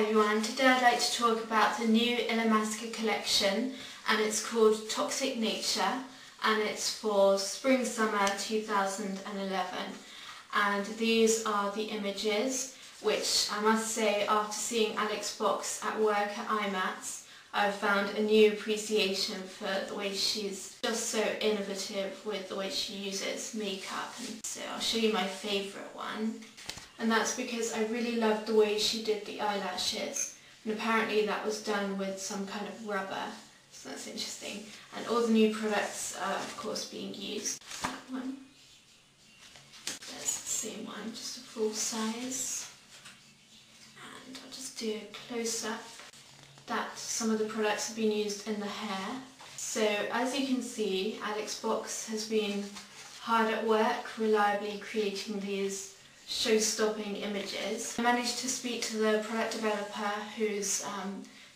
Hi everyone, today I'd like to talk about the new Illamasqua collection, and it's called Toxic Nature, and it's for Spring-Summer 2011. And these are the images, which I must say, after seeing Alex box at work at IMATS, I've found a new appreciation for the way she's just so innovative with the way she uses makeup. And so I'll show you my favourite one. And that's because I really loved the way she did the eyelashes, and apparently that was done with some kind of rubber, so that's interesting. And all the new products are of course being used. That one, there's the same one, just a full size. And I'll just do a close-up that some of the products have been used in the hair. So as you can see, Alex Box has been hard at work reliably creating these show-stopping images. I managed to speak to the product developer, who's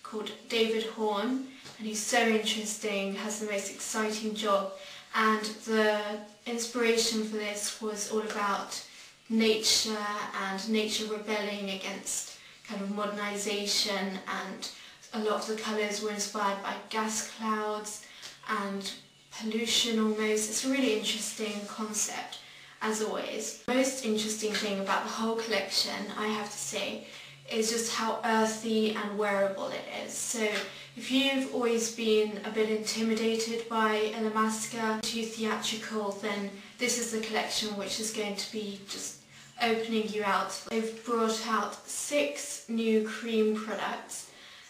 called David Horn, and he's so interesting, has the most exciting job, and the inspiration for this was all about nature and nature rebelling against kind of modernisation, and a lot of the colours were inspired by gas clouds and pollution almost. It's a really interesting concept. As always, the most interesting thing about the whole collection, I have to say, is just how earthy and wearable it is. So if you've always been a bit intimidated by Illamasqua, too theatrical, then this is the collection which is going to be just opening you out. They've brought out 6 new cream products,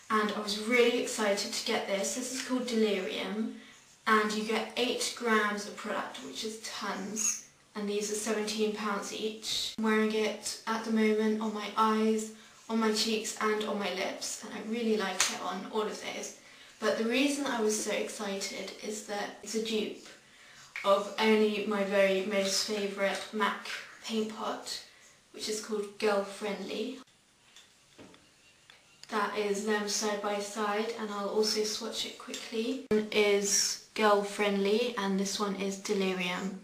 and I was really excited to get this. This is called Delirium, and you get 8 grams of product, which is tons. And these are £17 each. I'm wearing it at the moment on my eyes, on my cheeks and on my lips, and I really like it on all of those. But the reason I was so excited is that it's a dupe of only my very most favourite MAC paint pot, which is called Girl Friendly. That is them side by side, and I'll also swatch it quickly. One is Girl Friendly and this one is Delirium.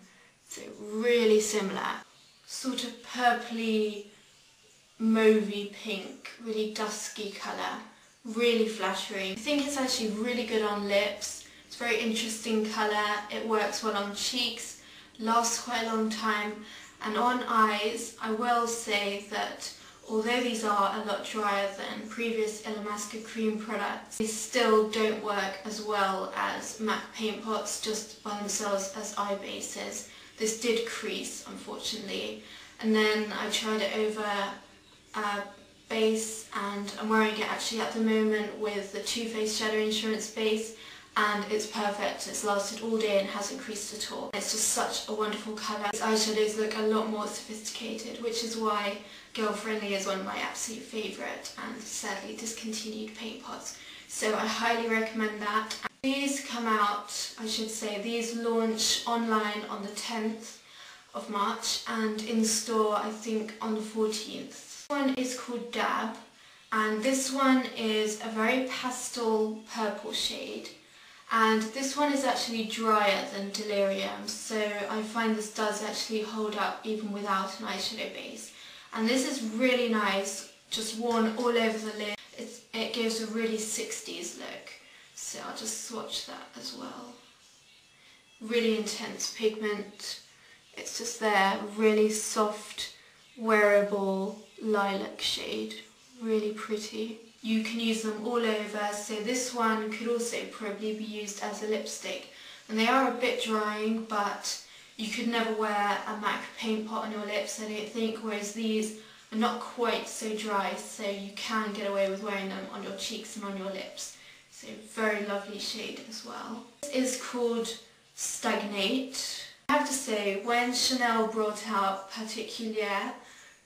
So really similar, sort of purpley, mauvey pink, really dusky colour, really flattering. I think it's actually really good on lips. It's a very interesting colour, it works well on cheeks, lasts quite a long time, and on eyes I will say that although these are a lot drier than previous Illamasqua cream products, they still don't work as well as MAC paint pots just by themselves as eye bases. This did crease, unfortunately, and then I tried it over a base, and I'm wearing it actually at the moment with the Too Faced Shadow Insurance base, and it's perfect. It's lasted all day and hasn't creased at all. It's just such a wonderful colour. These eyeshadows look a lot more sophisticated, which is why Girl Friendly is one of my absolute favourite and sadly discontinued paint pots. So I highly recommend that. These come out, I should say, these launch online on the 10th of March and in store I think on the 14th. This one is called Dab, and this one is a very pastel purple shade, and this one is actually drier than Delirium, so I find this does actually hold up even without an eyeshadow base. And this is really nice, just worn all over the lid. It gives a really 60s look. So I'll just swatch that as well. Really intense pigment. It's just there, really soft, wearable lilac shade. Really pretty. You can use them all over, so this one could also probably be used as a lipstick. And they are a bit drying, but you could never wear a MAC paint pot on your lips, I don't think, whereas these are not quite so dry, so you can get away with wearing them on your cheeks and on your lips. So very lovely shade as well. This is called Stagnate. I have to say, when Chanel brought out Particulier,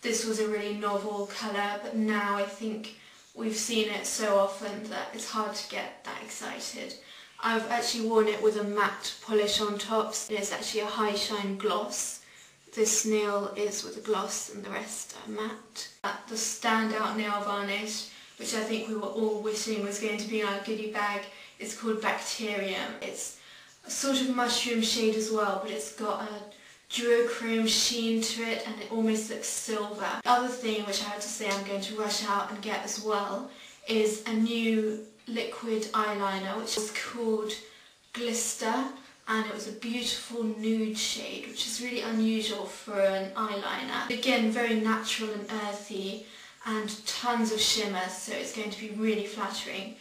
this was a really novel colour, but now I think we've seen it so often that it's hard to get that excited. I've actually worn it with a matte polish on top. It's actually a high shine gloss. This nail is with a gloss and the rest are matte. The standout nail varnish, which I think we were all wishing was going to be in our goodie bag, is called Bacterium. It's a sort of mushroom shade as well, but it's got a duochrome sheen to it, and it almost looks silver. The other thing which I have to say I'm going to rush out and get as well is a new liquid eyeliner which is called Glister, and it was a beautiful nude shade which is really unusual for an eyeliner. Again, very natural and earthy and tons of shimmer, so it's going to be really flattering.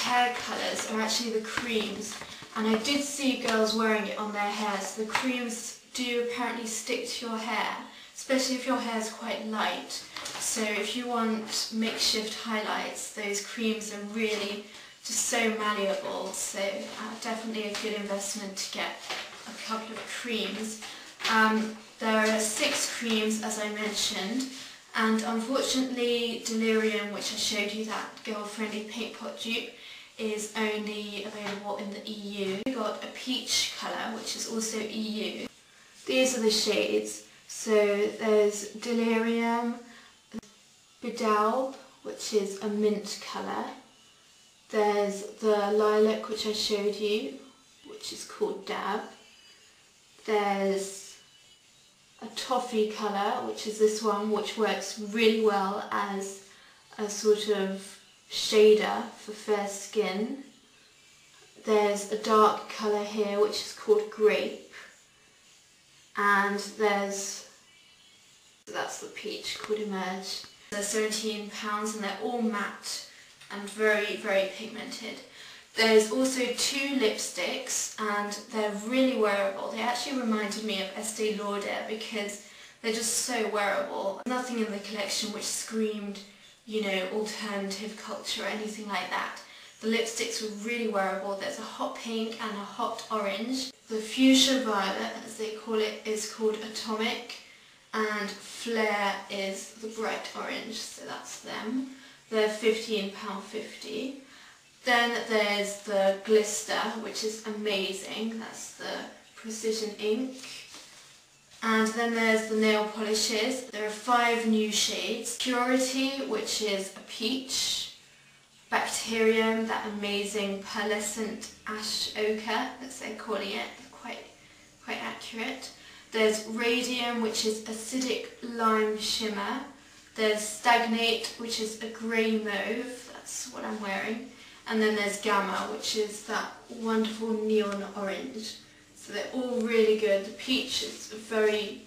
Hair colours are actually the creams, and I did see girls wearing it on their hair, so the creams do apparently stick to your hair, especially if your hair is quite light. So if you want makeshift highlights, those creams are really just so malleable, so definitely a good investment to get a couple of creams. There are 6 creams as I mentioned, and unfortunately Delirium, which I showed you, that girl-friendly paint pot dupe, is only available in the EU. We got a peach colour, which is also EU. These are the shades. So there's Delirium, Bedaub, which is a mint colour. There's the Lilac, which I showed you, which is called Dab. There's a Toffee colour, which is this one, which works really well as a sort of shader for fair skin. There's a dark colour here which is called Grape, and that's the peach called Emerge. They're £17 and they're all matte and very, very pigmented. There's also 2 lipsticks and they're really wearable. They actually reminded me of Estee Lauder because they're just so wearable. Nothing in the collection which screamed, you know, alternative culture or anything like that. The lipsticks were really wearable. There's a hot pink and a hot orange. The fuchsia violet, as they call it, is called Atomic, and Flare is the bright orange, so that's them. They're £15.50. Then there's the Glister, which is amazing. That's the Precision Ink. And then there's the nail polishes. There are 5 new shades. Purity, which is a peach. Bacterium, that amazing pearlescent ash ochre, as they're calling it, quite accurate. There's Radium, which is acidic lime shimmer. There's Stagnate, which is a grey mauve, that's what I'm wearing. And then there's Gamma, which is that wonderful neon orange. So they're all really good. The peach is a very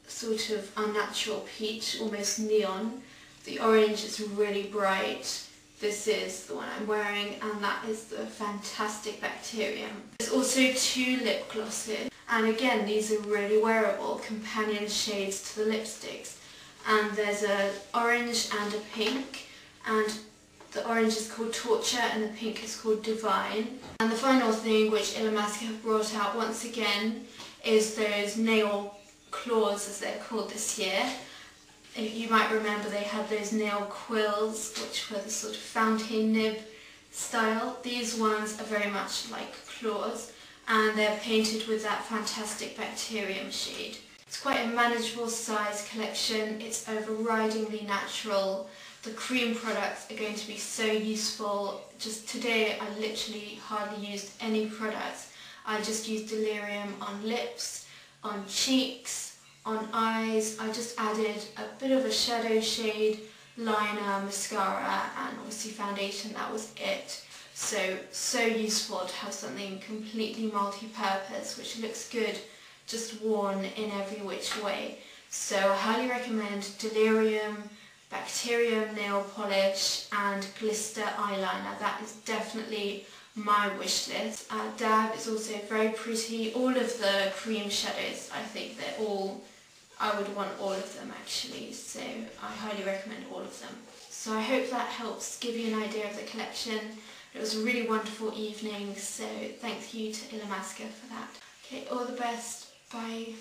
sort of unnatural peach, almost neon. The orange is really bright. This is the one I'm wearing, and that is the fantastic Bacterium. There's also 2 lip glosses, and again these are really wearable, companion shades to the lipsticks. And there's an orange and a pink, and the orange is called Torture and the pink is called Divine. And the final thing which Illamasqua have brought out once again is those nail claws, as they're called this year. You might remember they had those nail quills, which were the sort of fountain nib style. These ones are very much like claws, and they're painted with that fantastic Bacterium shade. It's quite a manageable size collection. It's overridingly natural. The cream products are going to be so useful. Just today I literally hardly used any products. I just used Delirium on lips, on cheeks, on eyes. I just added a bit of a shadow shade, liner, mascara, and obviously foundation. That was it. So useful to have something completely multi-purpose which looks good just worn in every which way. So I highly recommend Delirium, Bacterium nail polish and Glister eyeliner. That is definitely my wish list. Dab is also very pretty. All of the cream shadows, I think they're all, I would want all of them actually, so I highly recommend all of them. So I hope that helps give you an idea of the collection. It was a really wonderful evening, so thank you to Illamasqua for that. Okay, all the best. Bye.